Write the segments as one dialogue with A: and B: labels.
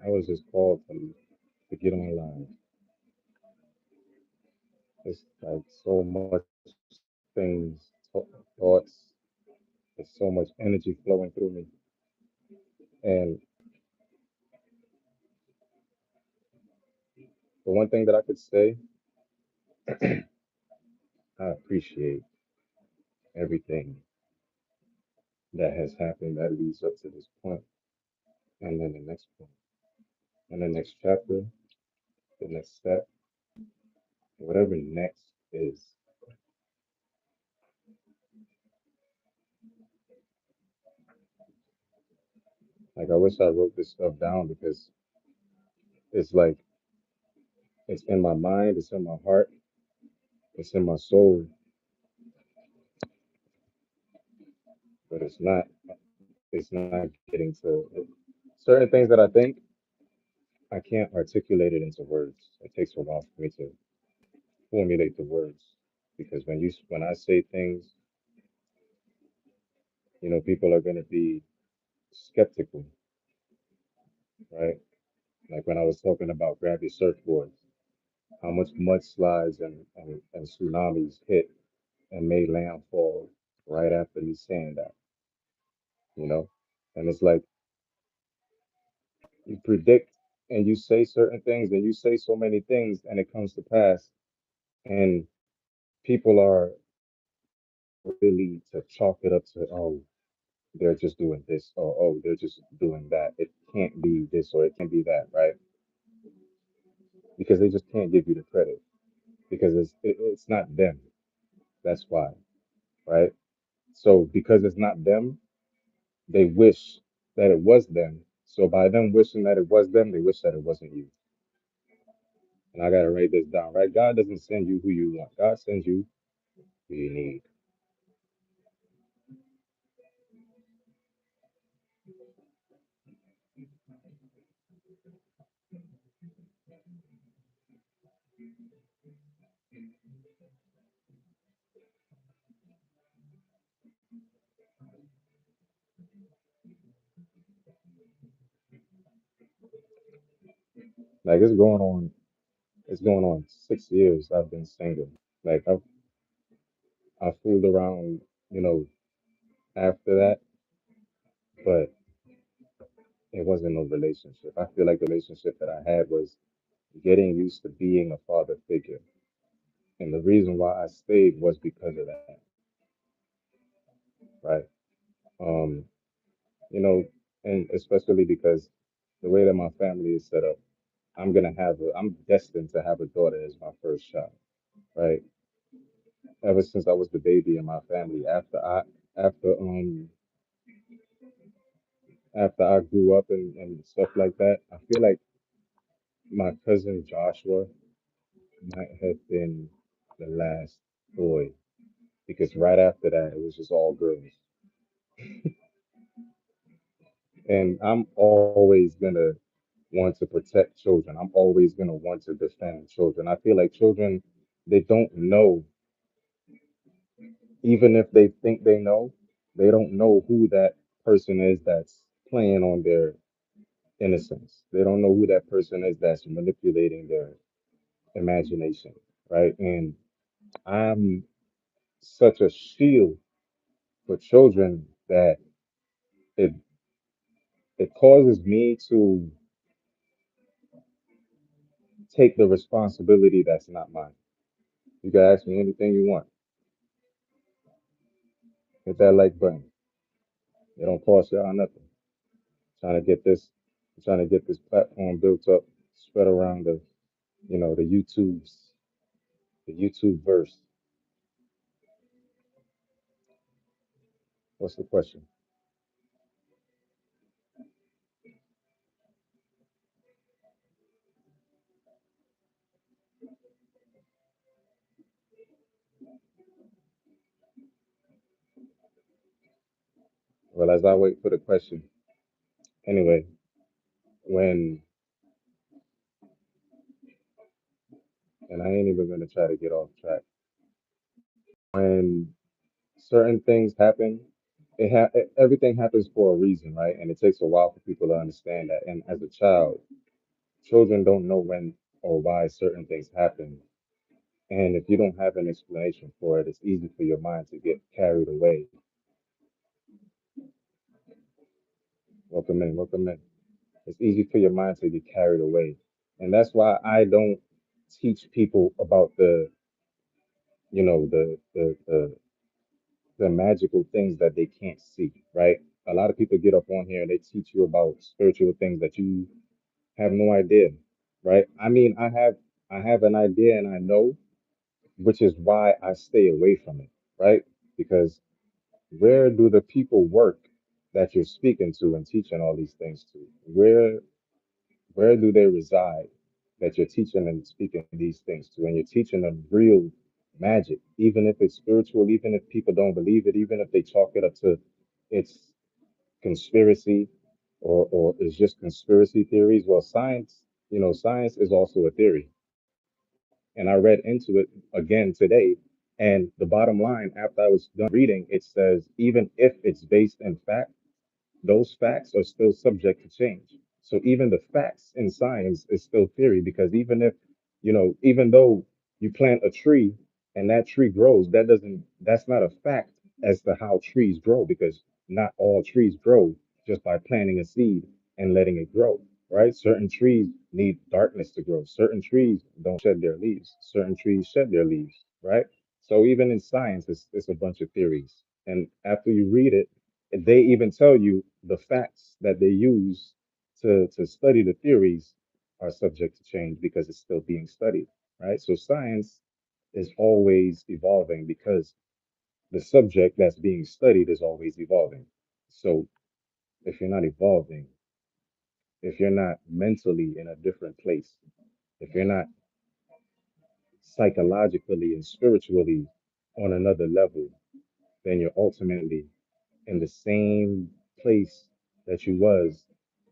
A: I was just called to get online. It's like so much things, thoughts. There's so much energy flowing through me. And the one thing that I could say, I appreciate everything that has happened that leads up to this point, and then the next point, and the next chapter, the next step, whatever next is. Like, I wish I wrote this stuff down because it's like it's in my mind, it's in my heart, it's in my soul, but it's not getting to certain things that I think I can't articulate it into words. It takes a while for me to formulate the words because when I say things, people are going to be skeptical, right? Like when I was talking about grab your surfboards, how much mudslides and tsunamis hit and made landfall right after me saying that, you know? And it's like you predict and you say certain things and you say so many things and it comes to pass and people are really to chalk it up to, oh, they're just doing this or oh, they're just doing that. It can't be this or it can't be that, right? Because they just can't give you the credit because it's not them. That's why, right? So because it's not them, they wish that it was them. So by them wishing that it was them, they wish that it wasn't you. And I gotta write this down, right? God doesn't send you who you want. God sends you who you need. Like it's going on 6 years I've been single. Like I fooled around, you know, after that, but it wasn't no relationship. I feel like the relationship that I had was getting used to being a father figure. And the reason why I stayed was because of that, right? Um, you know, and especially because the way that my family is set up, I'm destined to have a daughter as my first child, right? Ever since I was the baby in my family, after after I grew up and stuff like that, I feel like my cousin Joshua might have been the last boy because right after that it was just all girls. And I'm always gonna want to protect children. I'm always gonna want to defend children. I feel like children, they don't know, even if they think they know, they don't know who that person is that's playing on their innocence. They don't know who that person is that's manipulating their imagination, right? And I'm such a shield for children that it it causes me to take the responsibility that's not mine. You can ask me anything you want. Hit that like button. It don't cost y'all nothing. Trying to get this, trying to get this platform built up, spread around the YouTube verse. What's the question? Well, as I wait for the question, anyway, when and I ain't even gonna try to get off track. When certain things happen, everything happens for a reason, right? And it takes a while for people to understand that. And as a child, children don't know when or why certain things happen. And if you don't have an explanation for it, it's easy for your mind to get carried away. Welcome in, welcome in. It's easy for your mind to get carried away. And that's why I don't teach people about the magical things that they can't see, right? A lot of people get up on here and they teach you about spiritual things that you have no idea, right? I mean, I have an idea and I know, which is why I stay away from it, right? Because where do the people work that you're speaking to and teaching all these things to? Where do they reside that you're teaching and speaking these things to? And you're teaching them real magic, even if it's spiritual, even if people don't believe it, even if they chalk it up to it's conspiracy or it's just conspiracy theories. Well, science, science is also a theory. And I read into it again today. And the bottom line, after I was done reading, it says even if it's based in fact, those facts are still subject to change. So even the facts in science is still theory because even though you plant a tree and that tree grows, that's not a fact as to how trees grow because not all trees grow just by planting a seed and letting it grow, right? Certain trees need darkness to grow. Certain trees don't shed their leaves. Certain trees shed their leaves, right? So even in science, it's a bunch of theories. And after you read it, they even tell you the facts that they use to study the theories are subject to change because it's still being studied, right? So science is always evolving because the subject that's being studied is always evolving. So if you're not evolving, if you're not mentally in a different place, if you're not psychologically and spiritually on another level, then you're ultimately in the same place that you was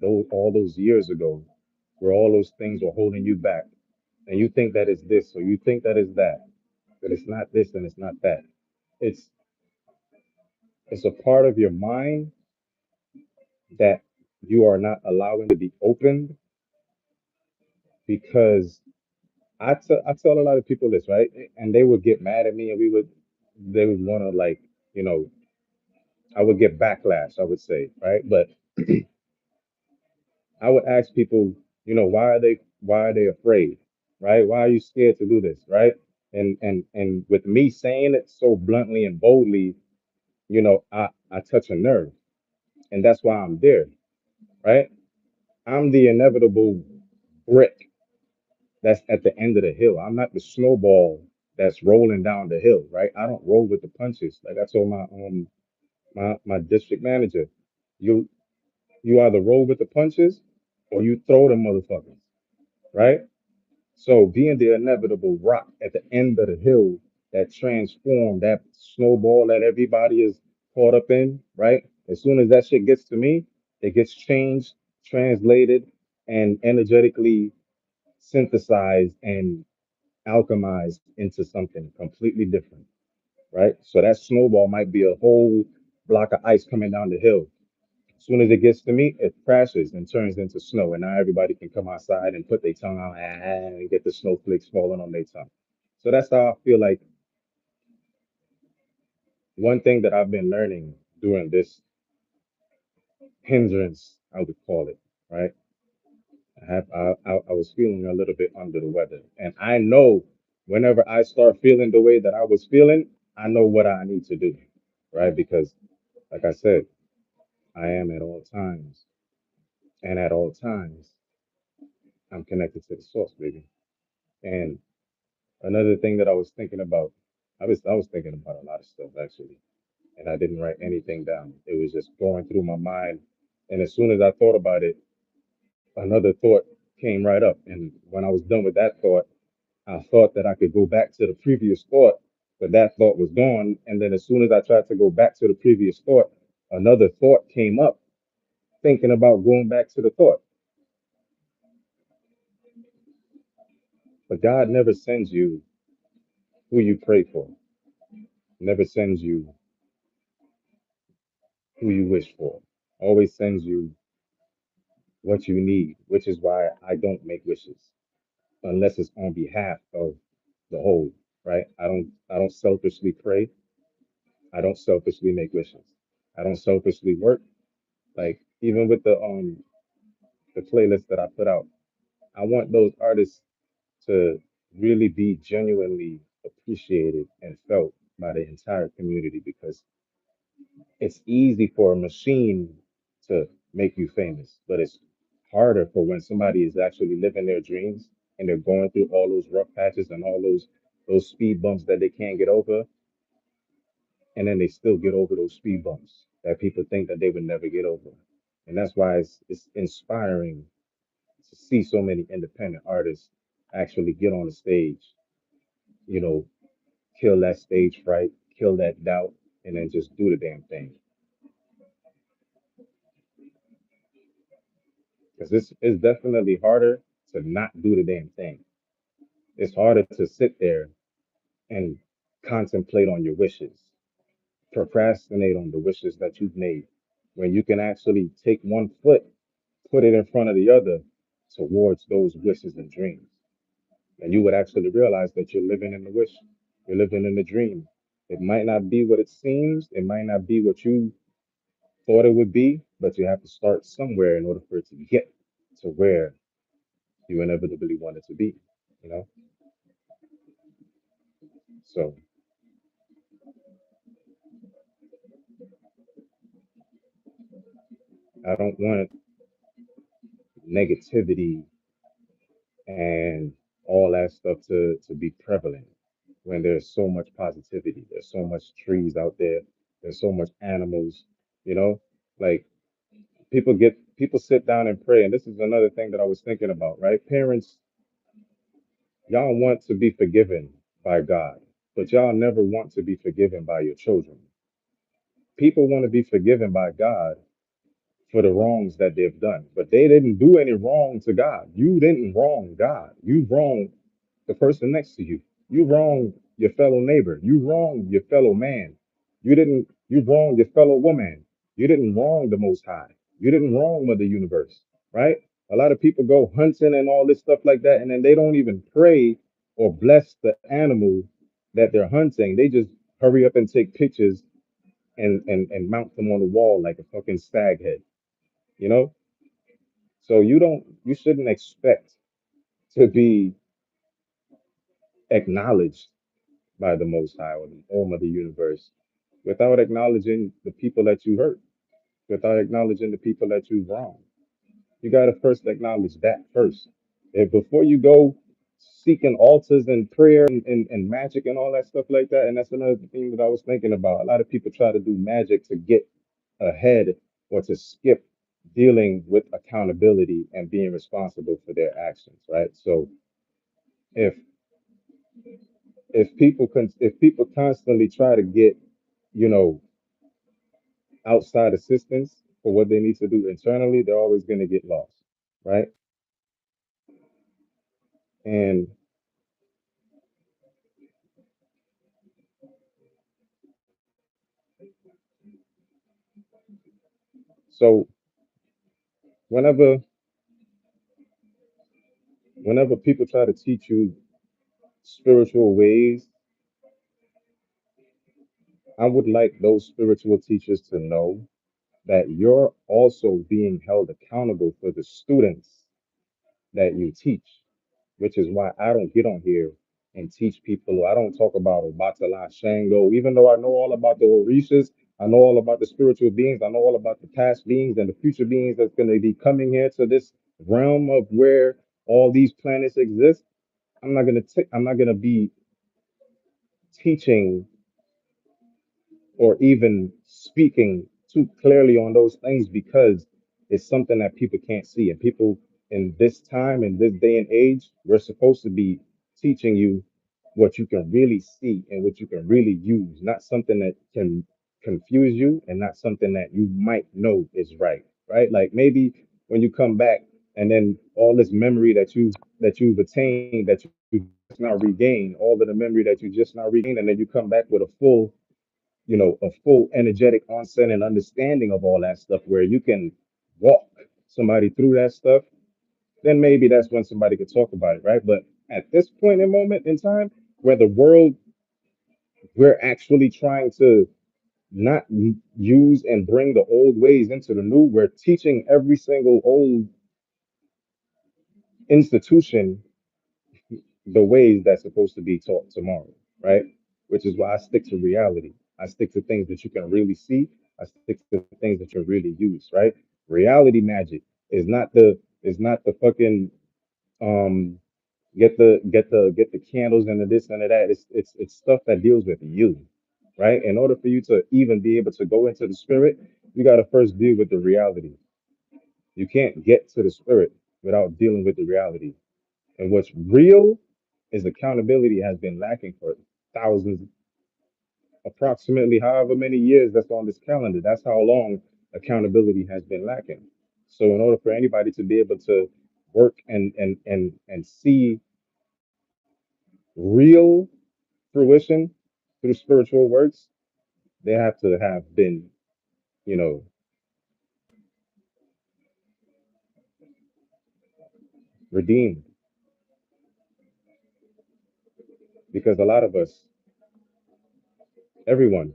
A: all those years ago, where all those things were holding you back, and you think that is this, or you think that is that, but it's not this and it's not that. It's it's a part of your mind that you are not allowing to be opened because I tell a lot of people this, right, and they would get mad at me, and they would want to like I would get backlash, I would say, right, but I would ask people, why are they afraid? Right? Why are you scared to do this? Right? And with me saying it so bluntly and boldly, I touch a nerve. And that's why I'm there. Right? I'm the inevitable brick that's at the end of the hill. I'm not the snowball that's rolling down the hill, right? I don't roll with the punches. Like I told my district manager, you you either roll with the punches or you throw them motherfuckers, right? So being the inevitable rock at the end of the hill that transformed that snowball that everybody is caught up in, right? As soon as that shit gets to me, it gets changed, translated, and energetically synthesized and alchemized into something completely different, right? So that snowball might be a whole block of ice coming down the hill. As soon as it gets to me, it crashes and turns into snow, and now everybody can come outside and put their tongue out and get the snowflakes falling on their tongue. So that's how I feel like one thing that I've been learning during this hindrance, I would call it, right? I was feeling a little bit under the weather, and I know whenever I start feeling the way that I was feeling, I know what I need to do, right? Because, like I said, I am at all times, and at all times, I'm connected to the source, baby. And another thing that I was thinking about, I was thinking about a lot of stuff actually, and I didn't write anything down. It was just going through my mind, and as soon as I thought about it, another thought came right up. And when I was done with that thought, I thought that I could go back to the previous thought, but that thought was gone. And then as soon as I tried to go back to the previous thought, another thought came up, thinking about going back to the thought. But God never sends you who you pray for. Never sends you who you wish for, always sends you what you need, which is why I don't make wishes unless it's on behalf of the whole, right? I don't selfishly pray. I don't selfishly make wishes. I don't selfishly work. Like even with the playlist that I put out, I want those artists to really be genuinely appreciated and felt by the entire community because it's easy for a machine to make you famous, but it's harder for when somebody is actually living their dreams and they're going through all those rough patches and all those speed bumps that they can't get over, and then they still get over those speed bumps that people think that they would never get over. And that's why it's inspiring to see so many independent artists actually get on the stage, you know, kill that stage fright, kill that doubt, and then just do the damn thing. Because it's definitely harder to not do the damn thing. It's harder to sit there and contemplate on your wishes, procrastinate on the wishes that you've made, when you can actually take one foot, put it in front of the other towards those wishes and dreams. And you would actually realize that you're living in the wish, you're living in the dream. It might not be what it seems, it might not be what you thought it would be, but you have to start somewhere in order for it to get to where you inevitably want it to be, you know? So I don't want negativity and all that stuff to be prevalent when there's so much positivity. There's so much trees out there. There's so much animals, you know? Like people sit down and pray, and this is another thing that I was thinking about, right? Parents, y'all want to be forgiven by God, but y'all never want to be forgiven by your children. People want to be forgiven by God for the wrongs that they've done. But they didn't do any wrong to God. You didn't wrong God. You wronged the person next to you. You wronged your fellow neighbor. You wronged your fellow man. You wronged your fellow woman. You didn't wrong the most high. You didn't wrong Mother Universe, right? A lot of people go hunting and all this stuff like that, and then they don't even pray or bless the animal that they're hunting. They just hurry up and take pictures and mount them on the wall like a fucking stag head, you know? So you shouldn't expect to be acknowledged by the Most High or the Om of the universe without acknowledging the people that you hurt, without acknowledging the people that you wronged. You got to first acknowledge that first. If before you go seeking altars and prayer and magic and all that stuff like that, and that's another thing that I was thinking about. A lot of people try to do magic to get ahead or to skip dealing with accountability and being responsible for their actions, right? So if if people constantly try to get, you know, outside assistance for what they need to do internally, they're always going to get lost, right? And so whenever whenever people try to teach you spiritual ways, I would like those spiritual teachers to know that you're also being held accountable for the students that you teach, which is why I don't get on here and teach people. I don't talk about Obatala Shango, even though I know all about the Orishas, I know all about the spiritual beings, I know all about the past beings and the future beings that's going to be coming here to this realm of where all these planets exist. I'm not gonna be teaching or even speaking too clearly on those things because it's something that people can't see. And people in this time, in this day and age, we're supposed to be teaching you what you can really see and what you can really use, not something that can confuse you and not something that you might know is right, right? Like maybe when you come back and then all this memory that you've attained that you just now regain, all of the memory that you just now regained, and then you come back with a full a full energetic onset and understanding of all that stuff where you can walk somebody through that stuff, then maybe that's when somebody could talk about it, right? But at this point in moment in time, where the world, we're actually trying to not use and bring the old ways into the new. We're teaching every single old institution the ways that's supposed to be taught tomorrow, right? Which is why I stick to reality. I stick to things that you can really see. I stick to things that you really use, right? Reality magic is not the fucking um get the candles and the this and the that. It's stuff that deals with you, right? In order for you to even be able to go into the spirit, you got to first deal with the reality. You can't get to the spirit without dealing with the reality. And what's real is accountability has been lacking for thousands, approximately however many years that's on this calendar. That's how long accountability has been lacking. So in order for anybody to be able to work and see real fruition through spiritual works, they have to have been, you know, redeemed. Because a lot of us, everyone,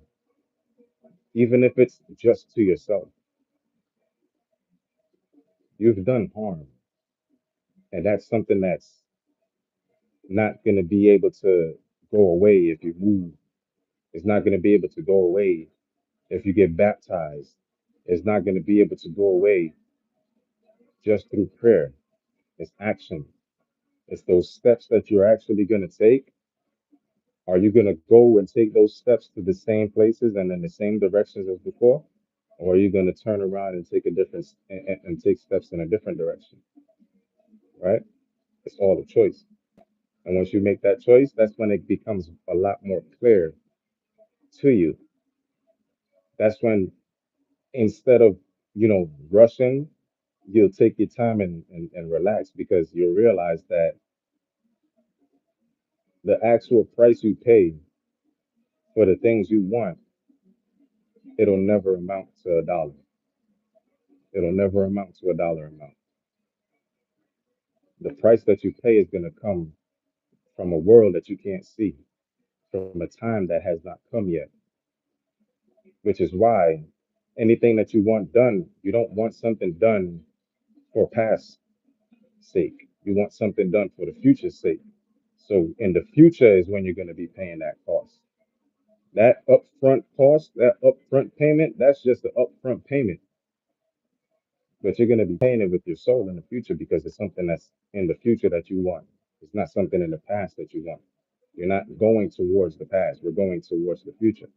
A: even if it's just to yourself, you've done harm. And that's something that's not going to be able to go away if you move. It's not going to be able to go away if you get baptized. It's not going to be able to go away just through prayer. It's action. It's those steps that you're actually going to take. Are you going to go and take those steps to the same places and in the same directions as before? Or are you going to turn around and take a different and take steps in a different direction, right? It's all a choice. And once you make that choice, that's when it becomes a lot more clear to you. That's when instead of, rushing, you'll take your time and relax because you'll realize that the actual price you pay for the things you want, it'll never amount to a dollar. It'll never amount to a dollar amount. The price that you pay is going to come from a world that you can't see, from a time that has not come yet, which is why anything that you want done, you don't want something done for past sake. You want something done for the future's sake. So in the future is when you're going to be paying that cost. That upfront cost, that upfront payment, that's just the upfront payment. But you're going to be paying it with your soul in the future because it's something that's in the future that you want. It's not something in the past that you want. You're not going towards the past. We're going towards the future.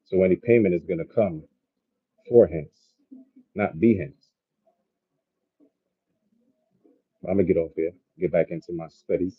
A: So any payment is going to come for hence, not be hence. I'm going to get off here, get back into my studies.